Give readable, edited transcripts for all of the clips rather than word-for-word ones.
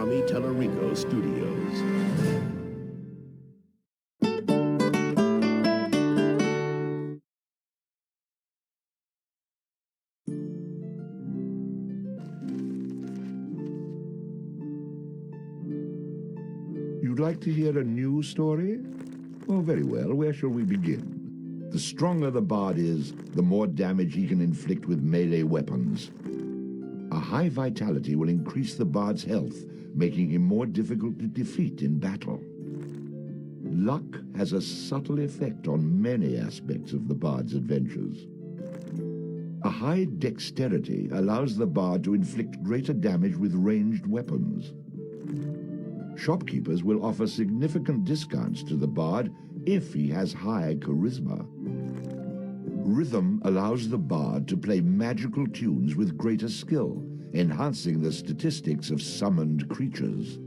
Tommy Tellerico Studios. You'd like to hear a new story? Well, very well. Where shall we begin? The stronger the bard is, the more damage he can inflict with melee weapons. A high vitality will increase the bard's health, making him more difficult to defeat in battle. Luck has a subtle effect on many aspects of the bard's adventures. A high dexterity allows the bard to inflict greater damage with ranged weapons. Shopkeepers will offer significant discounts to the bard if he has high charisma. Rhythm allows the bard to play magical tunes with greater skill, enhancing the statistics of summoned creatures.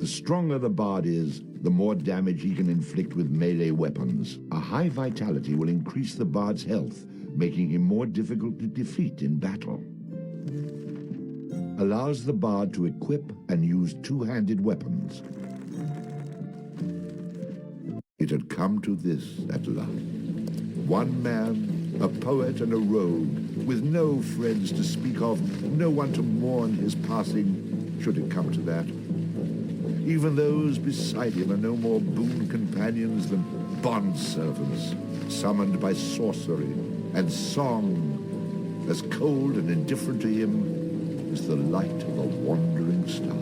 The stronger the bard is, the more damage he can inflict with melee weapons. A high vitality will increase the bard's health, making him more difficult to defeat in battle. Allows the bard to equip and use two-handed weapons. It had come to this at last. One man, a poet and a rogue, with no friends to speak of, no one to mourn his passing, should it come to that. Even those beside him are no more boon companions than bondservants, summoned by sorcery and song, as cold and indifferent to him as the light of a wandering star.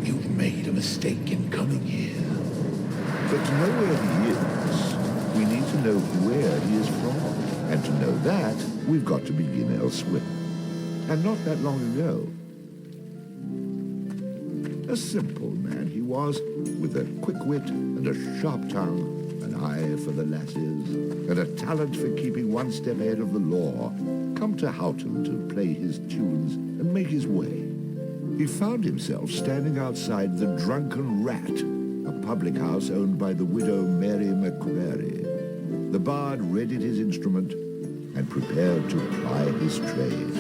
You've made a mistake in coming here. But to know where he is, we need to know where he is from. And to know that, we've got to begin elsewhere. And not that long ago. A simple man he was, with a quick wit and a sharp tongue, an eye for the lasses, and a talent for keeping one step ahead of the law, come to Houghton to play his tunes and make his way. He found himself standing outside the Drunken Rat, a public house owned by the widow Mary McCrary. The bard readied his instrument and prepared to ply his trade.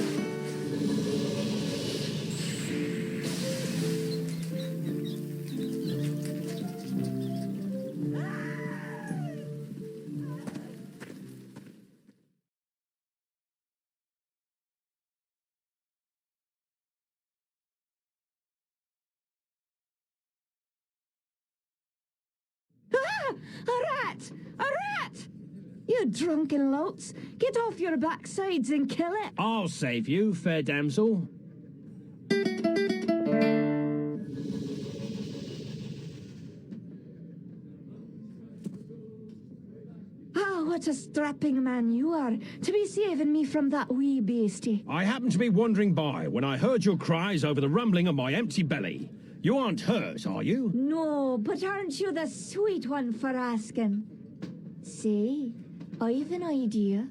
A rat! A rat! You drunken louts, get off your backsides and kill it! I'll save you, fair damsel. Ah, what a strapping man you are, to be saving me from that wee beastie. I happened to be wandering by when I heard your cries over the rumbling of my empty belly. You aren't hurt, are you? No, but aren't you the sweet one for asking? Say, I've an idea.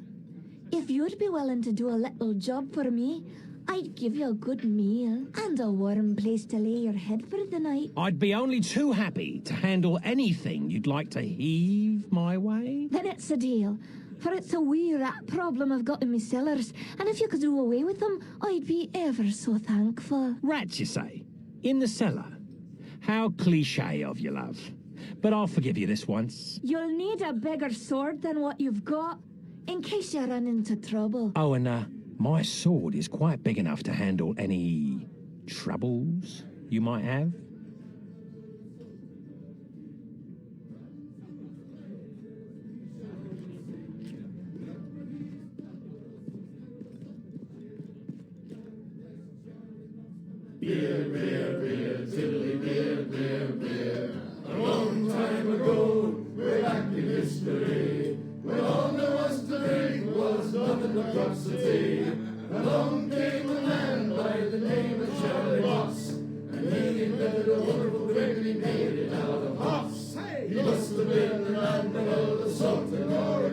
If you'd be willing to do a little job for me, I'd give you a good meal and a warm place to lay your head for the night. I'd be only too happy to handle anything you'd like to heave my way. Then it's a deal, for it's a wee rat problem I've got in my cellars, and if you could do away with them, I'd be ever so thankful. Rats, you say? In the cellar? How cliché of you, love. But I'll forgive you this once. You'll need a bigger sword than what you've got, in case you run into trouble. Oh, and my sword is quite big enough to handle any troubles you might have. Beer, beer, beer, tiddly beer, beer, beer. A long time ago, way back in history, when all there was to drink was nothing but drops of tea, along came a man by the name of Charlie Moss, and he invented a wonderful drink and he made it out of hops. He must have been the man that all the salt and glory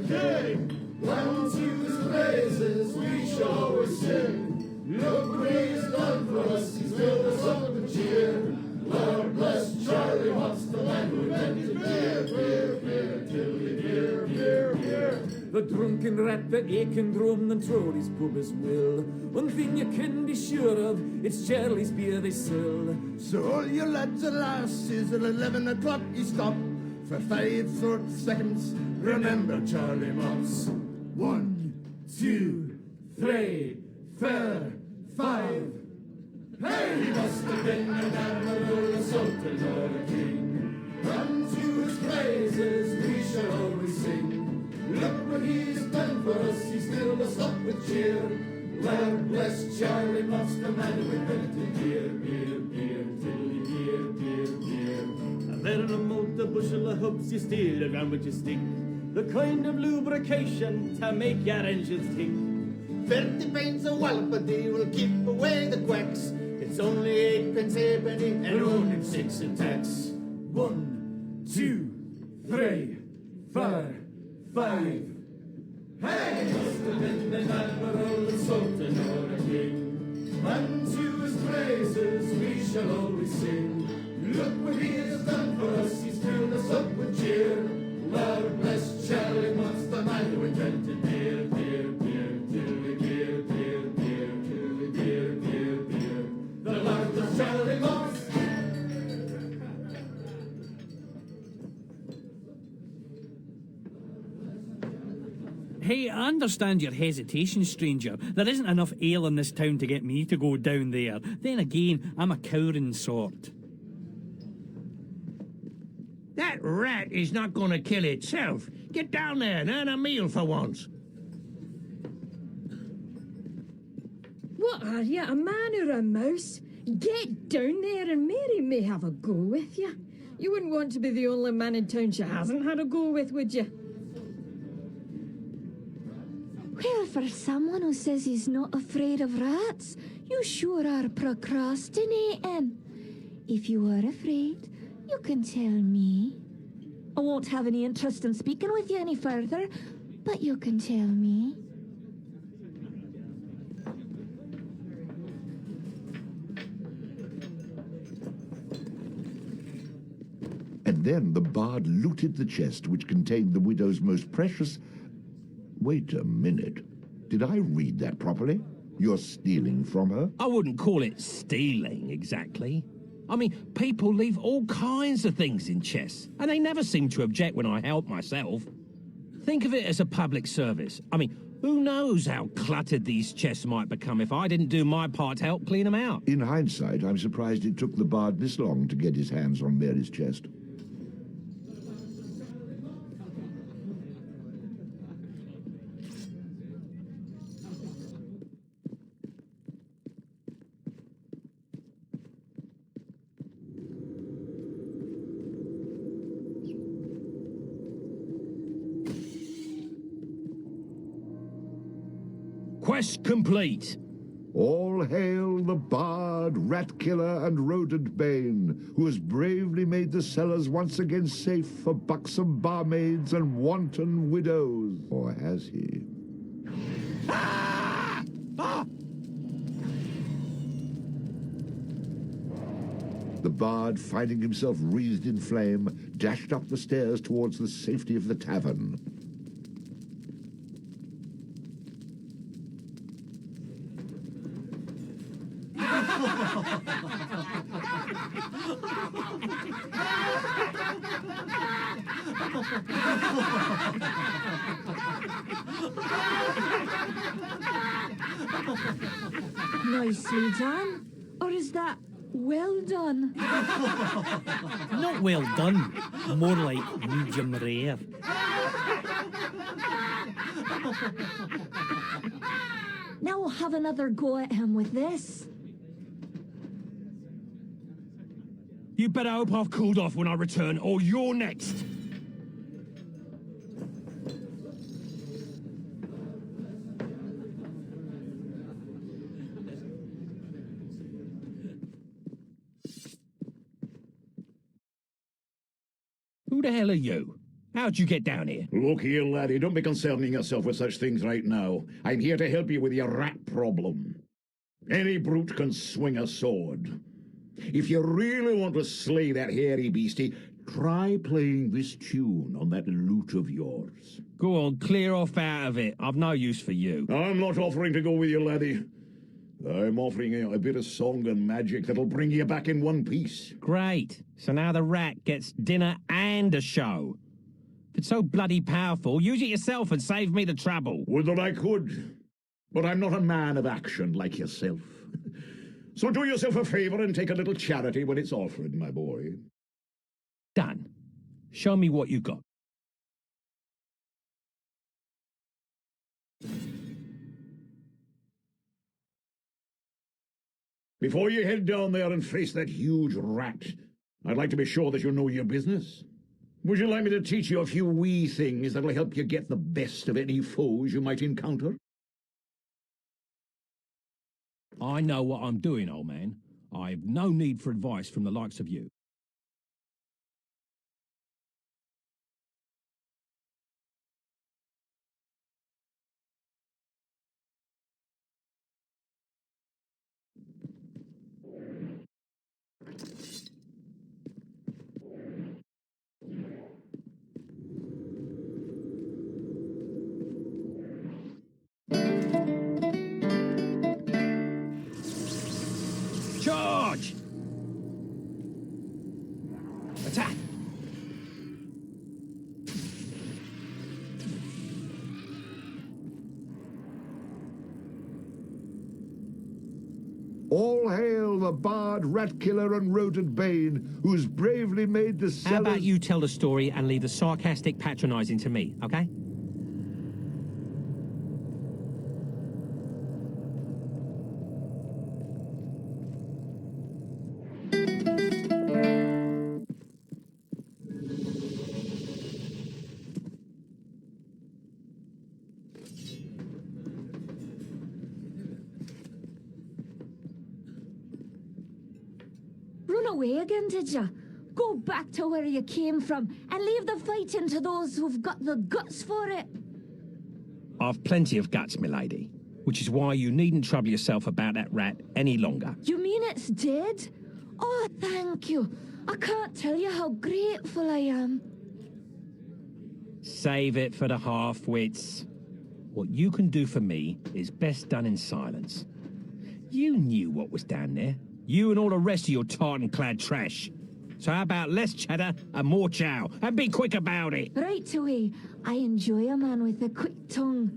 The drunken rat, the aching drum, and Trody's pub as well. One thing you can be sure of, it's Charlie's beer they sell. So all you lads and lasses at 11 o'clock you stop for 5 short seconds. Remember Charlie Mops. 1, 2, 3, 4, 5. Hey, he must have been an admiral, a sultan, or a king. Unto his praises we shall always sing. Look what he's done for us, he's filled us up with cheer. Lord bless Charlie Mops, the man who invented beer, beer, beer, dilly beer, beer, beer. And there in a malt, a bushel of hoops you steal around with your stick. The kind of lubrication to make your engines tick. 50 pence a wallop a day will keep away the quacks. It's only 8 pence halfpenny and only 6 in tax. 1, 2, 3, 4, 5. Hey, must have been an admiral, a sultan, or a king. Unto his praises we shall always sing. Look what he has done for us, he's filled us up with cheer. Lord bless Charlie Mops, the man who invented beer, beer, beer, dilly beer, beer, beer, dilly beer, beer, beer. The Lord bless Charlie Mops. Hey, I understand your hesitation, stranger. There isn't enough ale in this town to get me to go down there. Then again, I'm a cowering sort. That rat is not going to kill itself. Get down there and earn a meal for once. What are you, a man or a mouse? Get down there and Mary may have a go with you. You wouldn't want to be the only man in town she hasn't had a go with, would you? Well, for someone who says he's not afraid of rats, you sure are procrastinating. If you are afraid, you can tell me. I won't have any interest in speaking with you any further, but you can tell me. And then the bard looted the chest which contained the widow's most precious... Wait a minute. Did I read that properly? You're stealing from her? I wouldn't call it stealing, exactly. I mean, people leave all kinds of things in chests, and they never seem to object when I help myself. Think of it as a public service. I mean, who knows how cluttered these chests might become if I didn't do my part to help clean them out. In hindsight, I'm surprised it took the bard this long to get his hands on Mary's chest. Quest complete. All hail the bard, rat killer, and rodent bane, who has bravely made the cellars once again safe for buxom barmaids and wanton widows. Or has he? Ah! Ah! The bard, finding himself wreathed in flame, dashed up the stairs towards the safety of the tavern. Nicely done. Or is that well done? Not well done. More like medium rare. Now we'll have another go at him with this. You better hope I've cooled off when I return, or you're next. Who the hell are you? How'd you get down here? Look here, laddie, don't be concerning yourself with such things right now. I'm here to help you with your rat problem. Any brute can swing a sword. If you really want to slay that hairy beastie, try playing this tune on that lute of yours. Go on, clear off out of it. I've no use for you. I'm not offering to go with you, laddie. I'm offering you a bit of song and magic that'll bring you back in one piece. Great. So now the rat gets dinner and a show. If it's so bloody powerful, use it yourself and save me the trouble. Would that I could. But I'm not a man of action like yourself. So do yourself a favor and take a little charity when it's offered, my boy. Done. Show me what you got. Before you head down there and face that huge rat, I'd like to be sure that you know your business. Would you like me to teach you a few wee things that'll help you get the best of any foes you might encounter? I know what I'm doing, old man. I've no need for advice from the likes of you. Charge! Attack! All hail the bard, rat killer, and rodent bane, who's bravely made the How about cellars... you tell the story and leave the sarcastic patronizing to me, okay? Run away again, did ya? Go back to where you came from and leave the fighting to those who've got the guts for it. I've plenty of guts, milady, which is why you needn't trouble yourself about that rat any longer. You mean it's dead? Oh, thank you. I can't tell you how grateful I am. Save it for the half-wits. What you can do for me is best done in silence. You knew what was down there. You and all the rest of your tartan-clad trash. So how about less chatter and more chow? And be quick about it. Right away. I enjoy a man with a quick tongue.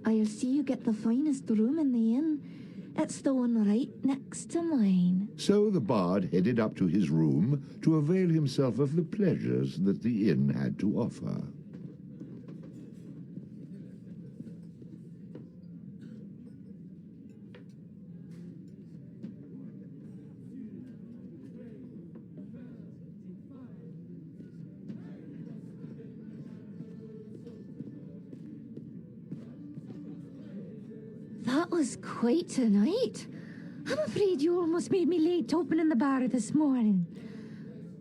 I'll see you get the finest room in the inn. It's the one right next to mine. So the bard headed up to his room to avail himself of the pleasures that the inn had to offer. That was quite a night. I'm afraid you almost made me late opening the bar this morning.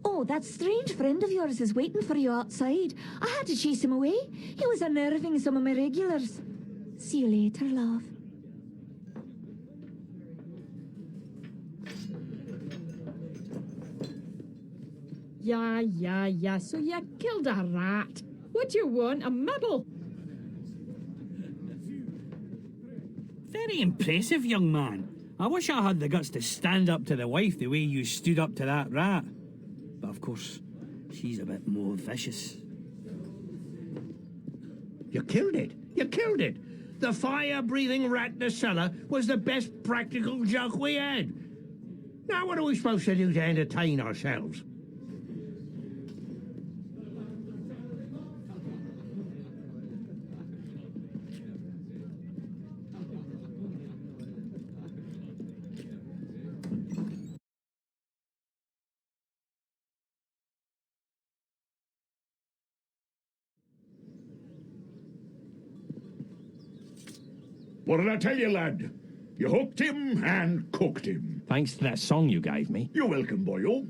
Oh, that strange friend of yours is waiting for you outside. I had to chase him away. He was unnerving some of my regulars. See you later, love. Yeah, so you killed a rat. What do you want, a medal? Very impressive, young man. I wish I had the guts to stand up to the wife the way you stood up to that rat. But of course, she's a bit more vicious. You killed it. You killed it. The fire-breathing rat in the cellar was the best practical joke we had. Now what are we supposed to do to entertain ourselves? What did I tell you, lad? You hooked him and cooked him. Thanks to that song you gave me. You're welcome, boyo.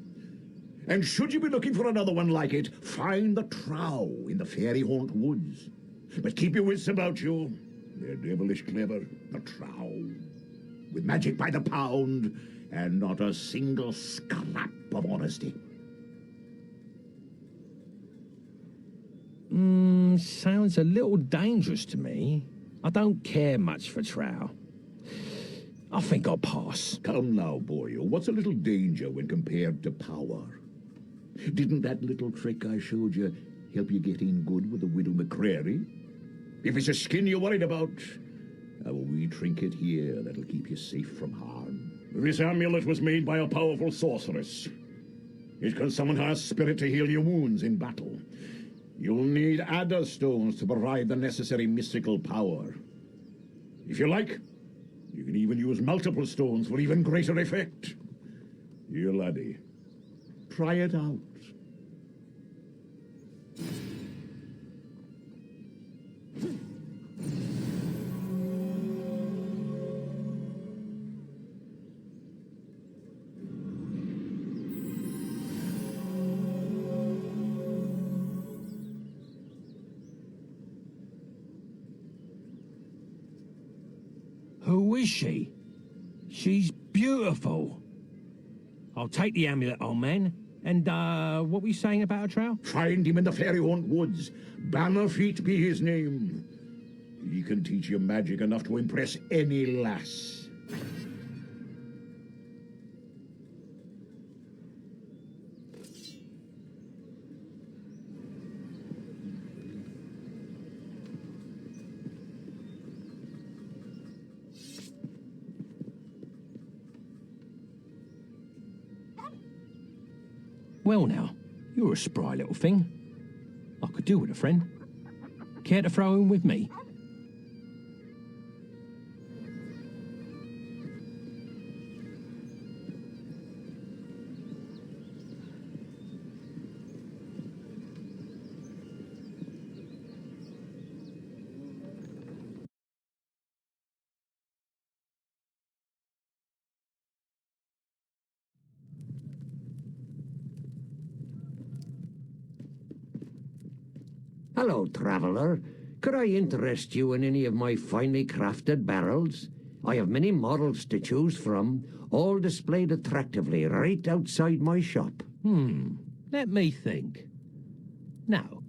And should you be looking for another one like it, find the trow in the fairy haunt woods. But keep your wits about you. They're devilish clever, the trow. With magic by the pound, and not a single scrap of honesty. Sounds a little dangerous to me. I don't care much for Trow. I think I'll pass. Come now, boyo. What's a little danger when compared to power? Didn't that little trick I showed you help you get in good with the Widow McCrary? If it's a skin you're worried about, I have a wee trinket here that'll keep you safe from harm. This amulet was made by a powerful sorceress. It can summon her spirit to heal your wounds in battle. You'll need adder stones to provide the necessary mystical power. If you like, you can even use multiple stones for even greater effect. You laddie, try it out. Who is she? She's beautiful. I'll take the amulet, old man. And, what were you saying about her, Trow? Find him in the Fairy Haunt Woods. Bannerfeet be his name. He can teach you magic enough to impress any lass. Well now, you're a spry little thing. I could do with a friend. Care to throw in with me? Hello, traveller. Could I interest you in any of my finely crafted barrels? I have many models to choose from, all displayed attractively right outside my shop. Let me think. Now,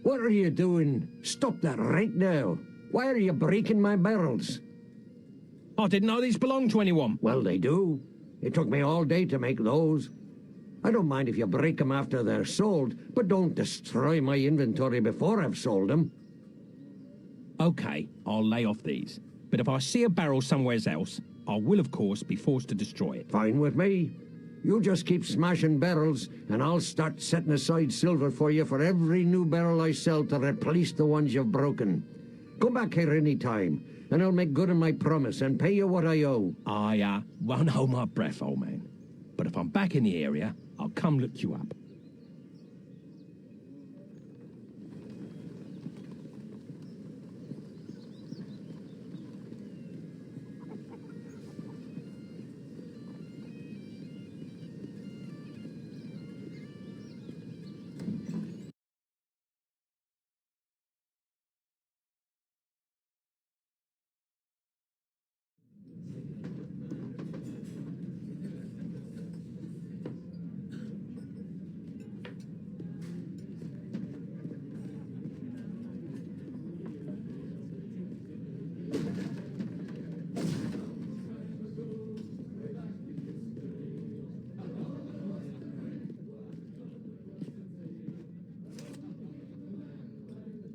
What are you doing? Stop that right now. Why are you breaking my barrels? I didn't know these belonged to anyone. Well, they do. It took me all day to make those. I don't mind if you break them after they're sold, but don't destroy my inventory before I've sold them. Okay, I'll lay off these. But if I see a barrel somewhere else, I will, of course, be forced to destroy it. Fine with me. You just keep smashing barrels, and I'll start setting aside silver for you for every new barrel I sell to replace the ones you've broken. Come back here any time, and I'll make good on my promise and pay you what I owe. I won't hold my breath, old man. But if I'm back in the area, I'll come look you up.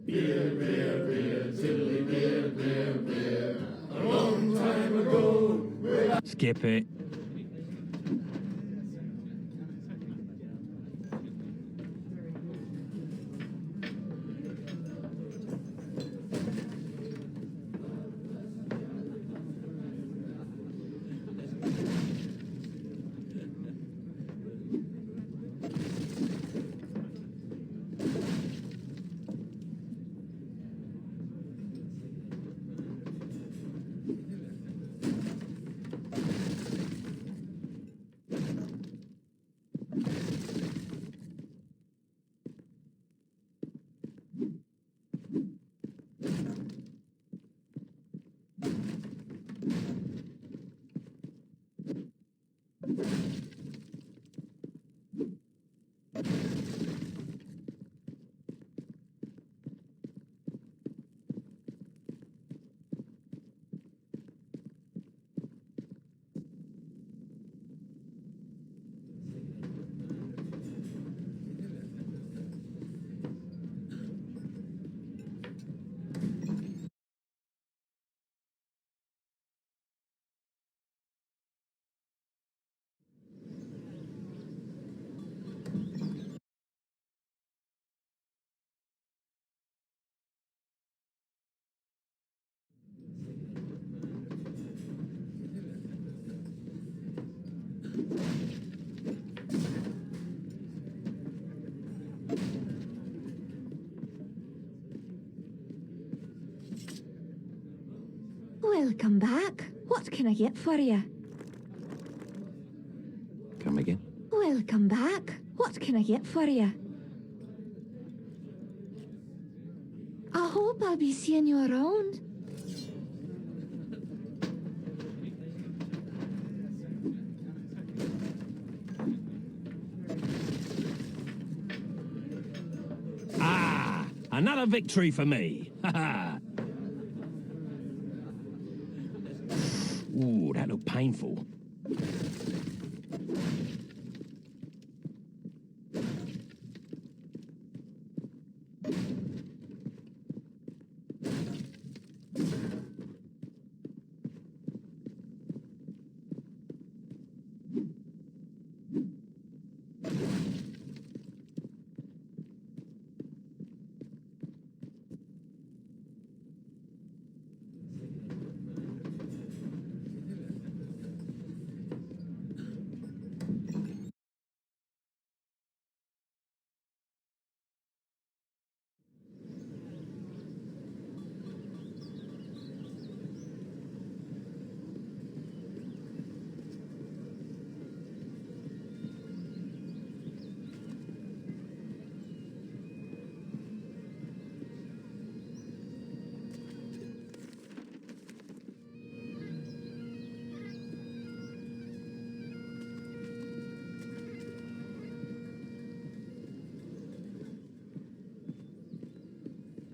Beer, beer, beer, tiddly beer, beer, beer. A long time ago, Skip it. Welcome back. What can I get for you? Come again? Welcome back. What can I get for you? I hope I'll be seeing you around. Ah, another victory for me. Ooh, that looked painful.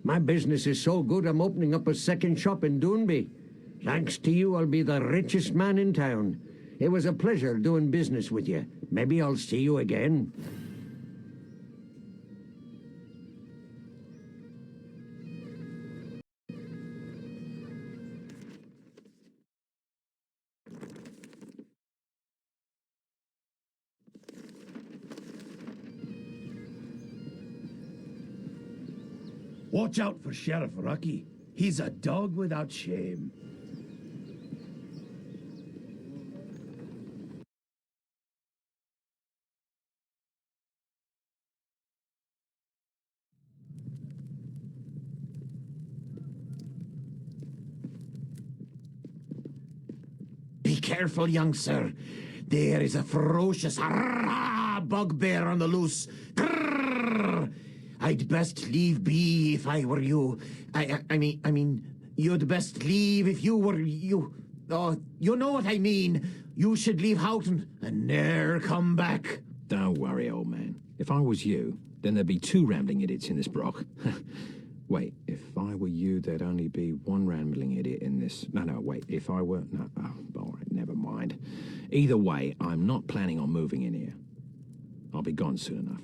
My business is so good I'm opening up a second shop in Doonby. Thanks to you, I'll be the richest man in town. It was a pleasure doing business with you. Maybe I'll see you again. Watch out for Sheriff Rucky. He's a dog without shame. Be careful, young sir. There is a ferocious bugbear on the loose. Grrr! I'd best leave be if I were you. I mean, you'd best leave if you were you. Oh, you know what I mean. You should leave Houghton and ne'er come back. Don't worry, old man. If I was you, then there'd be 2 rambling idiots in this brock. Wait, if I were you, there'd only be 1 rambling idiot in this. No, wait, if I were... No, all right, never mind. Either way, I'm not planning on moving in here. I'll be gone soon enough.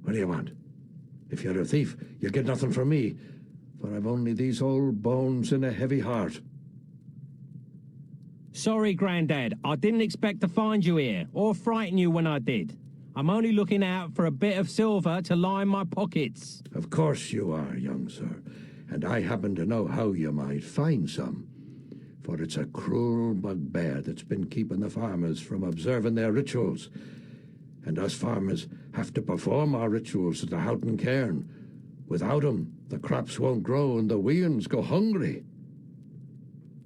What do you want? If you're a thief, you'll get nothing from me, for I've only these old bones and a heavy heart. Sorry, Grandad. I didn't expect to find you here, or frighten you when I did. I'm only looking out for a bit of silver to line my pockets. Of course you are, young sir, and I happen to know how you might find some. For it's a cruel bugbear that's been keeping the farmers from observing their rituals. And us farmers have to perform our rituals at the Houghton Cairn. Without 'em, the crops won't grow and the weans go hungry.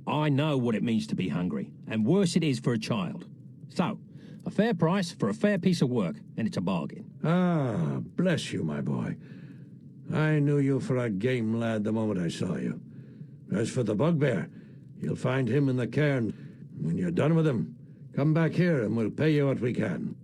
I know what it means to be hungry, and worse it is for a child. So, a fair price for a fair piece of work, and it's a bargain. Ah, bless you, my boy. I knew you for a game lad the moment I saw you. As for the bugbear, you'll find him in the cairn. When you're done with him, come back here and we'll pay you what we can.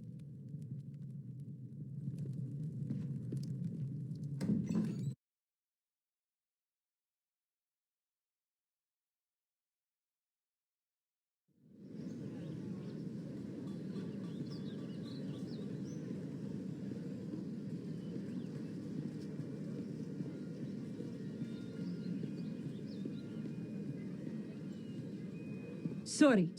Sorry.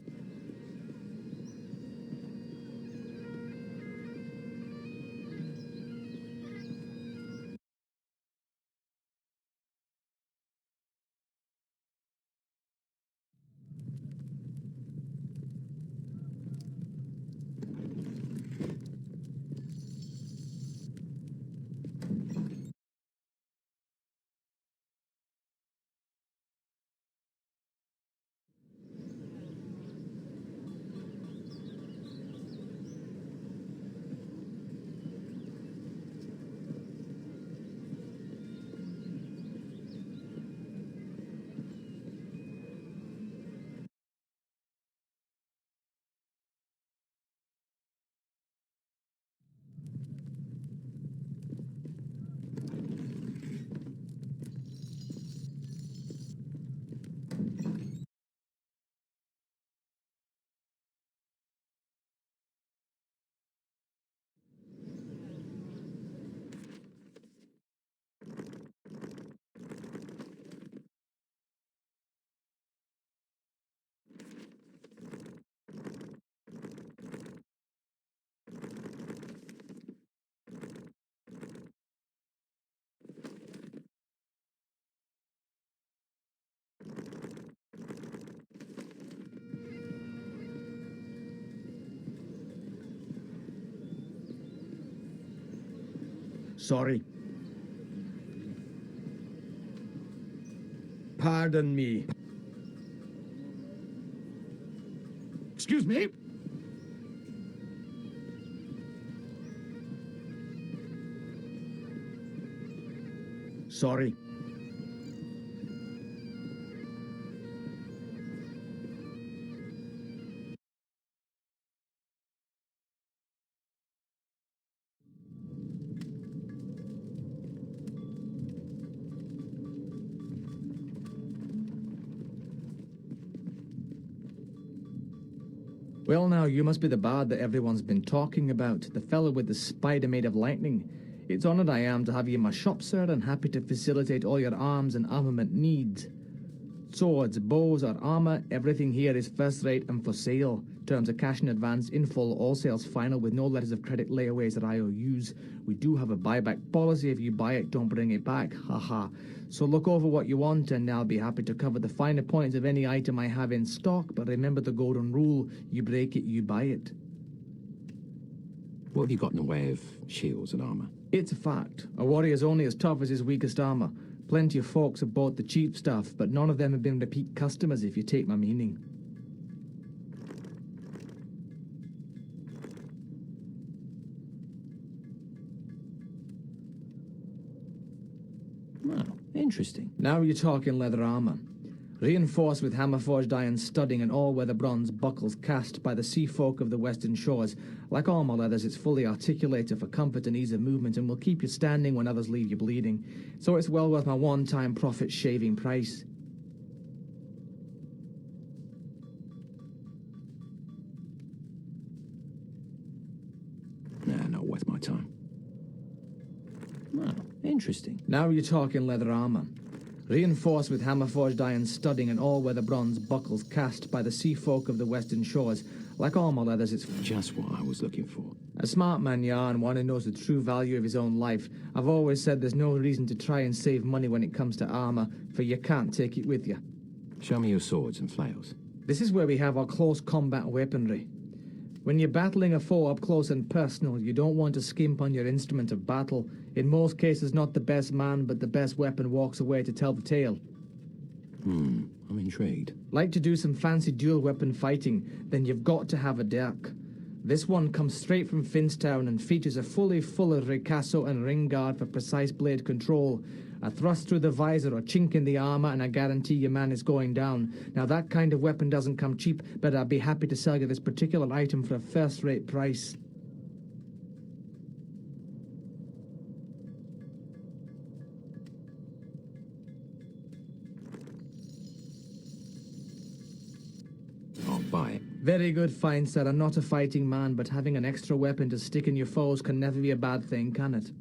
Sorry. Pardon me. Excuse me? Sorry. Well now, you must be the bard that everyone's been talking about, the fellow with the spider made of lightning. It's honoured I am to have you in my shop, sir, and happy to facilitate all your arms and armament needs. Swords, bows, or armour, everything here is first rate and for sale. Terms of cash in advance, in full, all sales final with no letters of credit, layaways, or IOUs. We do have a buyback policy. If you buy it, don't bring it back. Haha. So look over what you want and I'll be happy to cover the finer points of any item I have in stock, but remember the golden rule, you break it, you buy it. What have you got in the way of shields and armour? It's a fact. A warrior's only as tough as his weakest armour. Plenty of folks have bought the cheap stuff, but none of them have been repeat customers, if you take my meaning. Wow, interesting. Now you're talking leather armour. Reinforced with hammer-forged iron studding and all-weather bronze buckles cast by the sea folk of the western shores. Like all my leathers, it's fully articulated for comfort and ease of movement and will keep you standing when others leave you bleeding. So it's well worth my one-time profit-shaving price. Nah, not worth my time. Wow, interesting. Now you're talking leather armour. Reinforced with hammer-forged iron studding and all-weather bronze buckles cast by the sea folk of the western shores. Like all my leathers, it's just what I was looking for. A smart man, yeah, and one who knows the true value of his own life. I've always said there's no reason to try and save money when it comes to armour, for you can't take it with you. Show me your swords and flails. This is where we have our close combat weaponry. When you're battling a foe up close and personal, you don't want to skimp on your instrument of battle. In most cases, not the best man, but the best weapon walks away to tell the tale. I'm intrigued. Like to do some fancy dual weapon fighting, then you've got to have a dirk. This one comes straight from Finstown and features a fully full of ricasso and ring guard for precise blade control. A thrust through the visor or chink in the armour and I guarantee your man is going down. Now that kind of weapon doesn't come cheap, but I'd be happy to sell you this particular item for a first-rate price. I'll buy it. Very good find, sir. I'm not a fighting man, but having an extra weapon to stick in your foes can never be a bad thing, can it?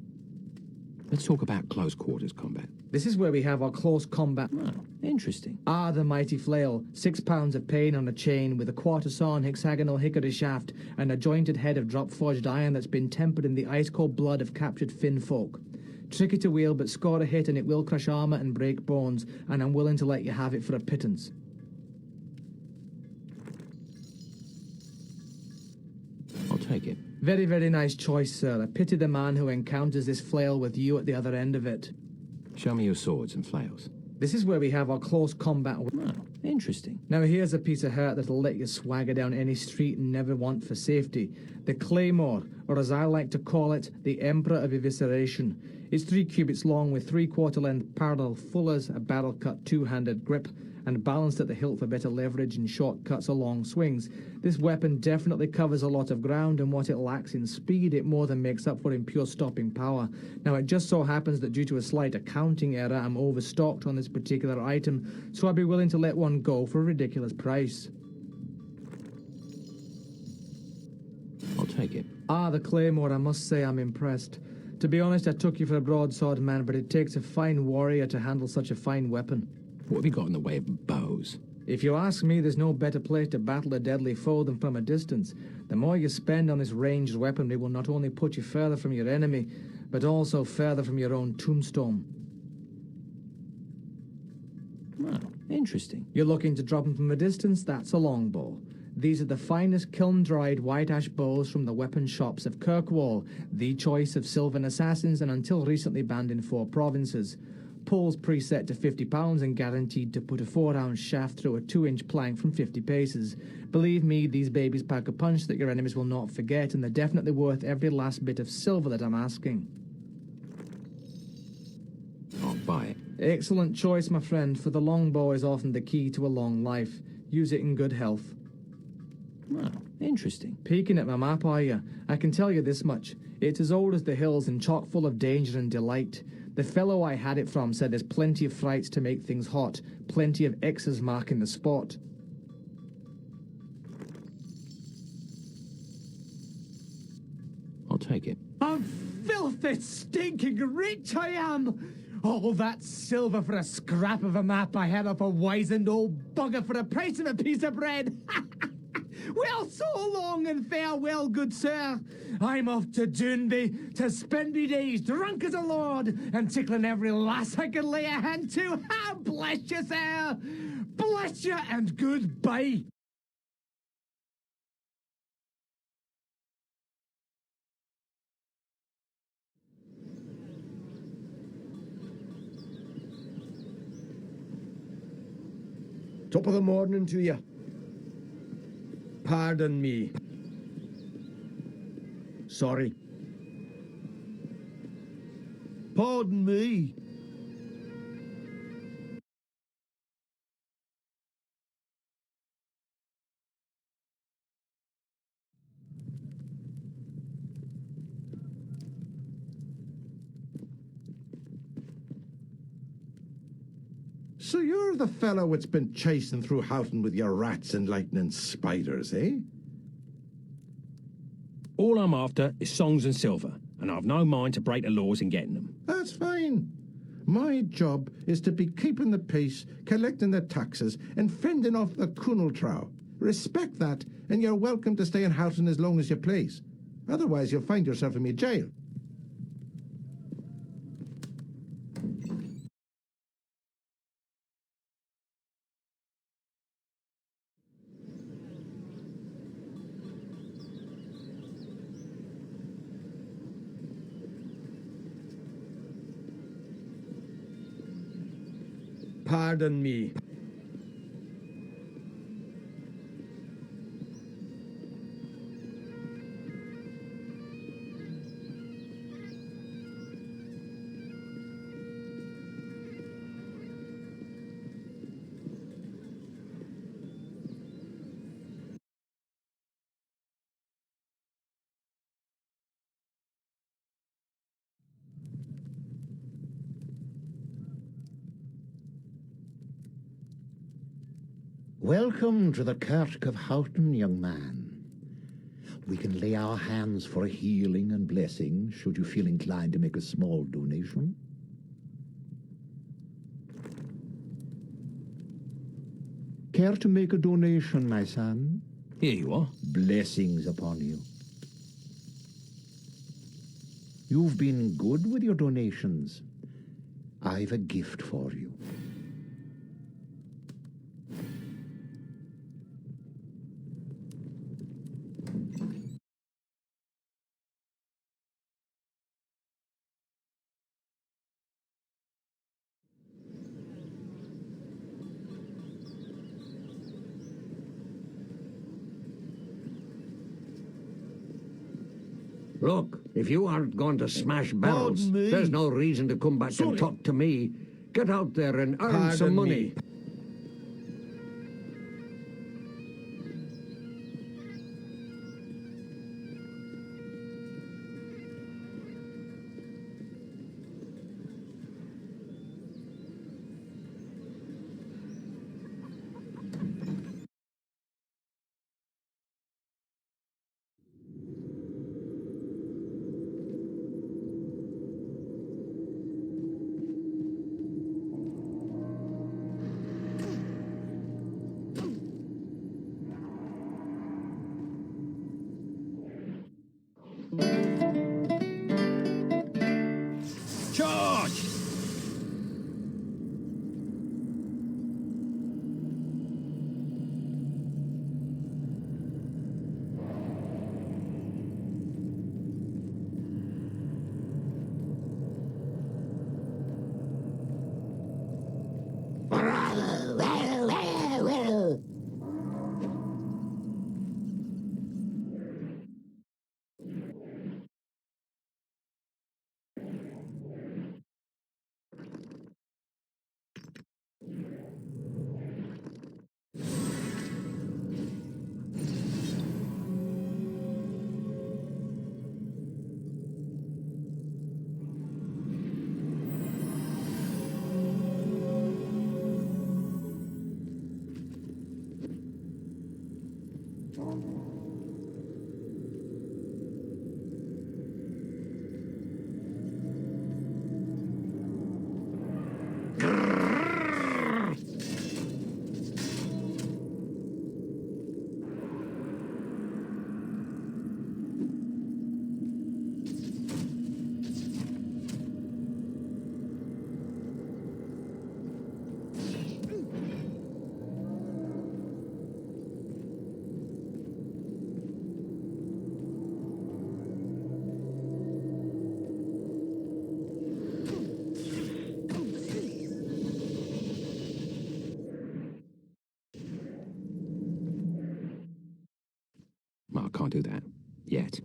Let's talk about close quarters combat. This is where we have our close combat. Oh, interesting. Ah, the mighty flail. 6 pounds of pain on a chain with a quarter-sawn hexagonal hickory shaft and a jointed head of drop-forged iron that's been tempered in the ice-cold blood of captured Finn folk. Tricky to wield, but score a hit and it will crush armour and break bones, and I'm willing to let you have it for a pittance. I'll take it. Very, very nice choice, sir. A pity the man who encounters this flail with you at the other end of it. Show me your swords and flails. This is where we have our close combat. Oh, interesting. Now here's a piece of hurt that'll let you swagger down any street and never want for safety. The Claymore, or as I like to call it, the Emperor of Evisceration. It's 3 cubits long with 3/4 length parallel fullers, a barrel-cut 2-handed grip, and balanced at the hilt for better leverage in shortcuts or long swings. This weapon definitely covers a lot of ground, and what it lacks in speed, it more than makes up for in pure stopping power. Now, it just so happens that due to a slight accounting error, I'm overstocked on this particular item, so I'd be willing to let one go for a ridiculous price. I'll take it. Ah, the Claymore, I must say I'm impressed. To be honest, I took you for a broadsword man, but it takes a fine warrior to handle such a fine weapon. What have you got in the way of bows? If you ask me, there's no better place to battle a deadly foe than from a distance. The more you spend on this ranged weaponry will not only put you further from your enemy, but also further from your own tombstone. Oh, interesting. You're looking to drop them from a distance? That's a longbow. These are the finest kiln-dried white ash bows from the weapon shops of Kirkwall, the choice of Sylvan assassins and until recently banned in 4 provinces. Poles preset to 50 pounds and guaranteed to put a 4-ounce shaft through a 2-inch plank from 50 paces. Believe me, these babies pack a punch that your enemies will not forget, and they're definitely worth every last bit of silver that I'm asking. I'll buy it. Excellent choice, my friend, for the longbow is often the key to a long life. Use it in good health. Oh, interesting. Peeking at my map, are you? I can tell you this much. It's as old as the hills and chock full of danger and delight. The fellow I had it from said there's plenty of frights to make things hot, plenty of X's marking the spot. I'll take it. I'm filthy, stinking rich I am! All that silver for a scrap of a map I had off a wizened old bugger for the price of a piece of bread! Well, so long and farewell, good sir. I'm off to Doonby to spend me days drunk as a lord and tickling every lass I can lay a hand to. Ah, bless you, sir. Bless you and goodbye. Top of the morning to you. Pardon me. Sorry. Pardon me. So you're the fellow that's been chasing through Houghton with your rats and lightning spiders, eh? All I'm after is songs and silver, and I've no mind to break the laws in getting them. That's fine. My job is to be keeping the peace, collecting the taxes, and fending off the Kunal Trow. Respect that, and you're welcome to stay in Houghton as long as you please. Otherwise, you'll find yourself in me jail. Pardon me. Welcome to the Kirk of Houghton, young man. We can lay our hands for healing and blessing, should you feel inclined to make a small donation. Care to make a donation, my son? Here you are. Blessings upon you. You've been good with your donations. I've a gift for you. Look, if you aren't going to smash barrels, Pardon me? there's no reason to come back and talk to me. Get out there and earn some Pardon money. me. Charge! Well, I can't do that. Yet.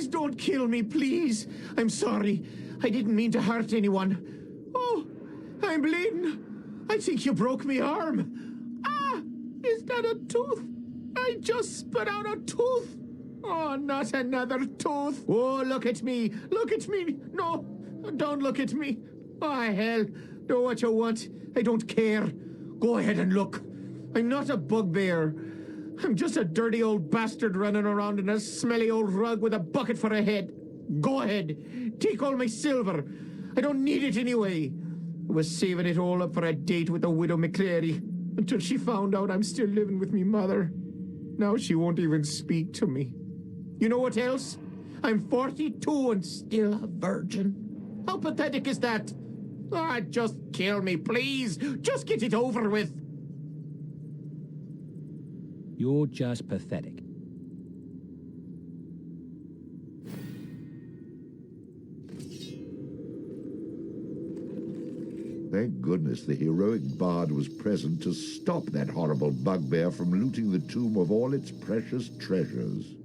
don't kill me, please. I'm sorry. I didn't mean to hurt anyone. Oh, I'm bleeding. I think you broke my arm. Ah, is that a tooth? I just spit out a tooth. Oh, not another tooth. Oh, look at me. Look at me. No, don't look at me. Oh, hell. Do what you want. I don't care. Go ahead and look. I'm not a bugbear. I'm just a dirty old bastard running around in a smelly old rug with a bucket for a head. Go ahead. Take all my silver. I don't need it anyway. I was saving it all up for a date with the widow McCleary until she found out I'm still living with me mother. Now she won't even speak to me. You know what else? I'm 42 and still a virgin. How pathetic is that? Ah, just kill me, please. Just get it over with. You're just pathetic. Thank goodness the heroic bard was present to stop that horrible bugbear from looting the tomb of all its precious treasures.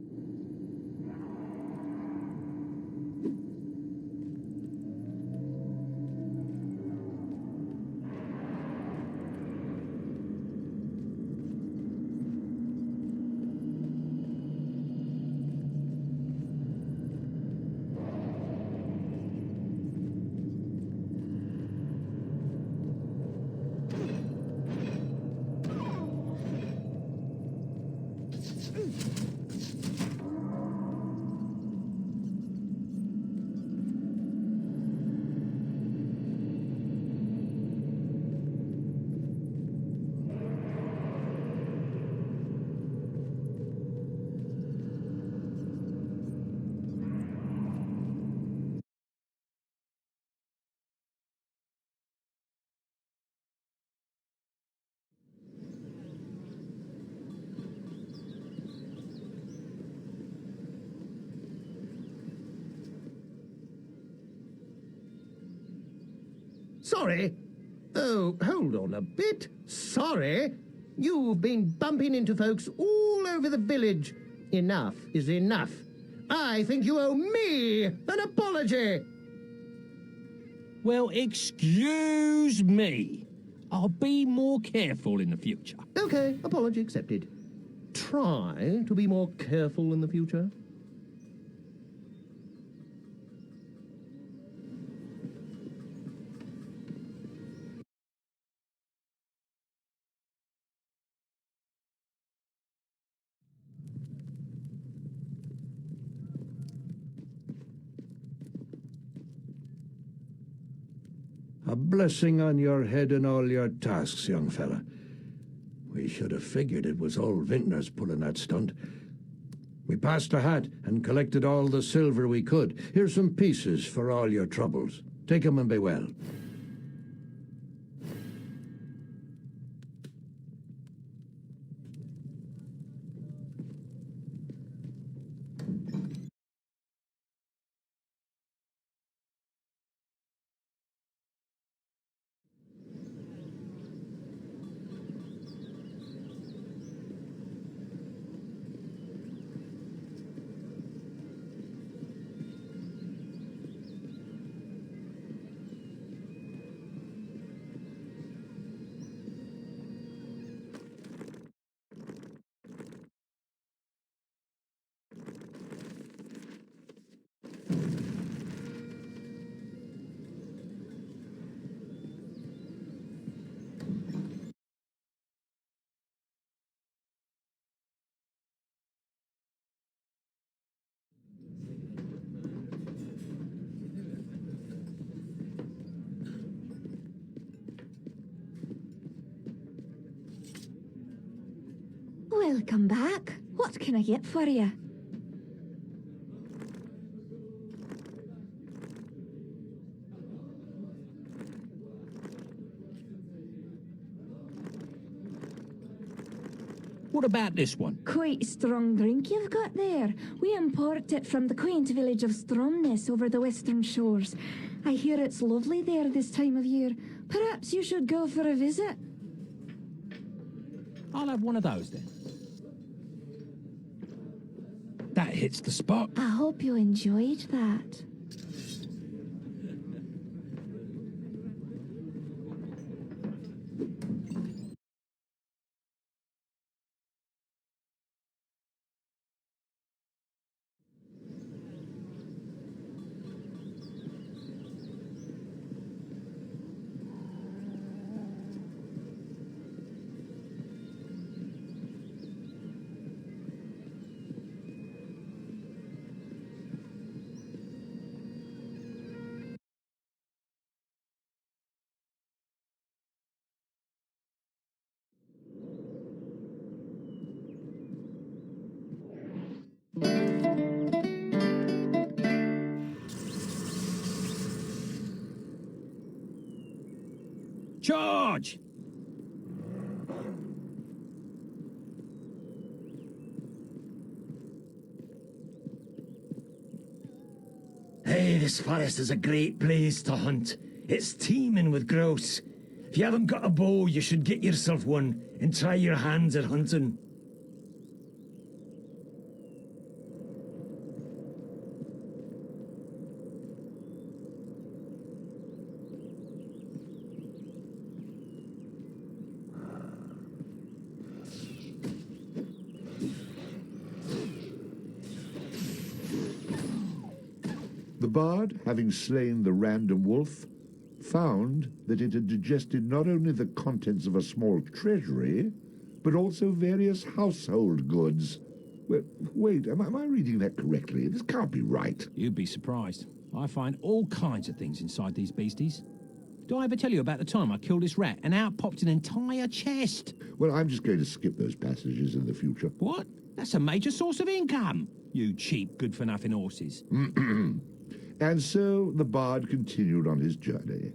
Sorry? Oh, hold on a bit. Sorry? You've been bumping into folks all over the village. Enough is enough. I think you owe me an apology. Well, excuse me. I'll be more careful in the future. Okay, apology accepted. Try to be more careful in the future. A blessing on your head and all your tasks, young fella. We should have figured it was old Vintners pulling that stunt. We passed a hat and collected all the silver we could. Here's some pieces for all your troubles. Take 'em and be well. Welcome back. What can I get for you? What about this one? Quite strong drink you've got there. We import it from the quaint village of Stromness over the western shores. I hear it's lovely there this time of year. Perhaps you should go for a visit. I'll have one of those then. That That hits the spot. I hope you enjoyed that. Charge! Hey, this forest is a great place to hunt. It's teeming with grouse. If you haven't got a bow, you should get yourself one and try your hands at hunting. The bard, having slain the random wolf, found that it had digested not only the contents of a small treasury, but also various household goods. Wait, am I reading that correctly? This can't be right. You'd be surprised. I find all kinds of things inside these beasties. Did I ever tell you about the time I killed this rat and out popped an entire chest? Well, I'm just going to skip those passages in the future. What? That's a major source of income. You cheap, good-for-nothing horses. And so the bard continued on his journey.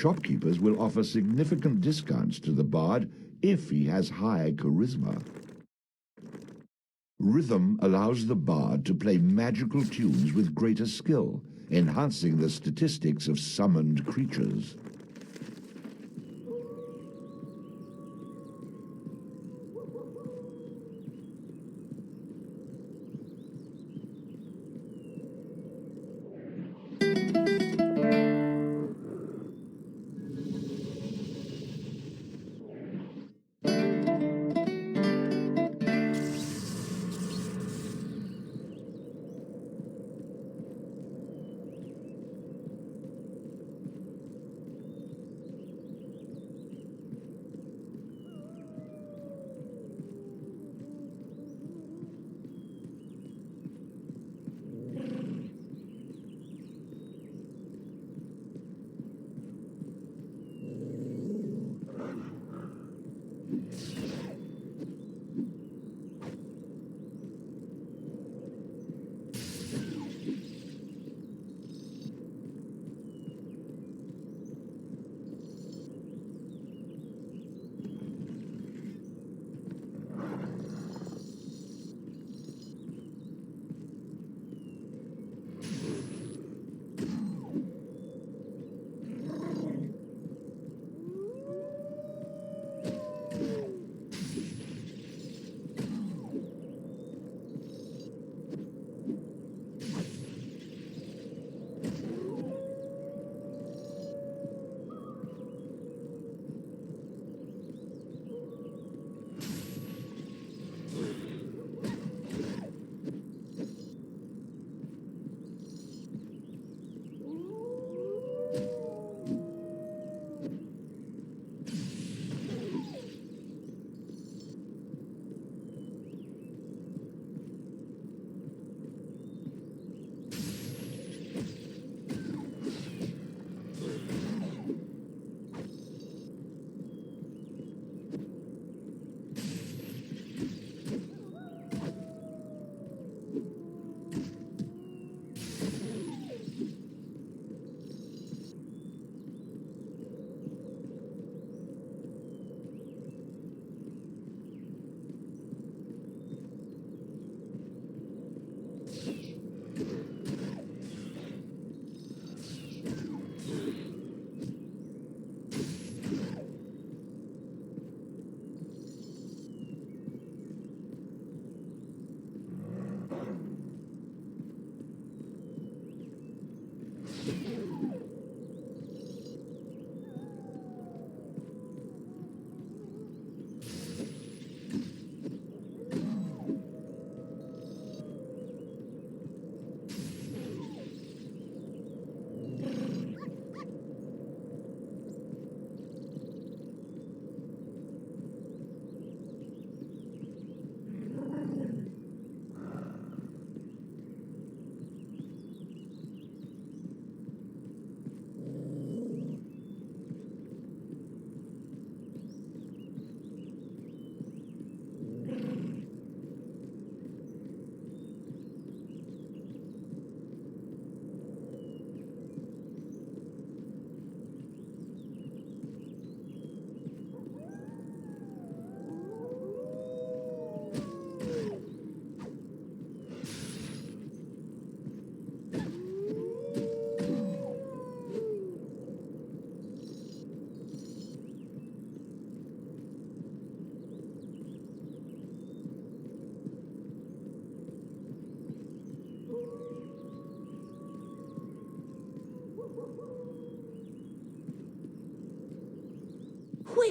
Shopkeepers will offer significant discounts to the bard if he has high charisma. Rhythm allows the bard to play magical tunes with greater skill, enhancing the statistics of summoned creatures.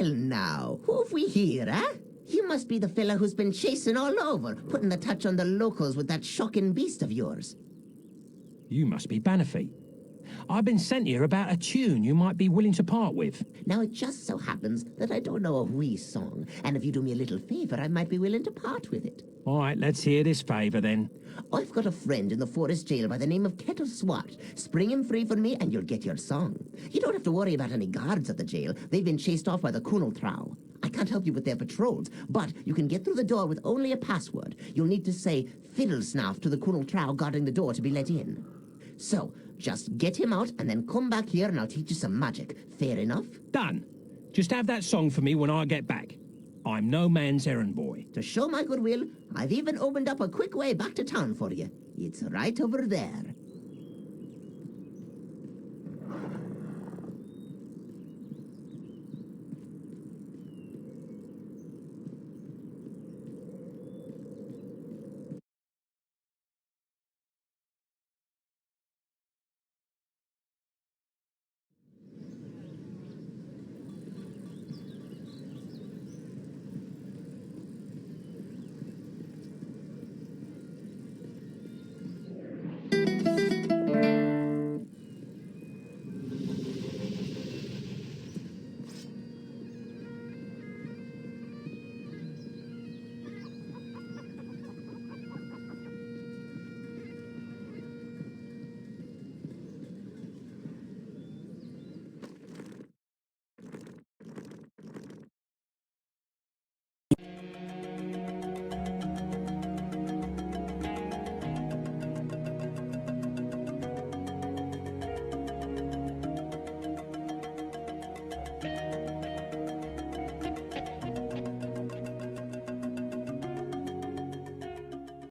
Well now, who have we here, eh? You must be the fella who's been chasing all over, putting the touch on the locals with that shocking beast of yours. You must be Bannerfeet. I've been sent here about a tune you might be willing to part with. Now, it just so happens that I don't know a wee song, and if you do me a little favour, I might be willing to part with it. All right, let's hear this favour then. I've got a friend in the forest jail by the name of Kettle Swat. Spring him free for me, and you'll get your song. You don't have to worry about any guards at the jail. They've been chased off by the Kunal Trow. I can't help you with their patrols, but you can get through the door with only a password. You'll need to say fiddle snuff to the Kunal Trow guarding the door to be let in. So, Just get him out and then come back here and I'll teach you some magic. Fair enough? Done. Just have that song for me when I get back. I'm no man's errand boy. To show my goodwill, I've even opened up a quick way back to town for you. It's right over there.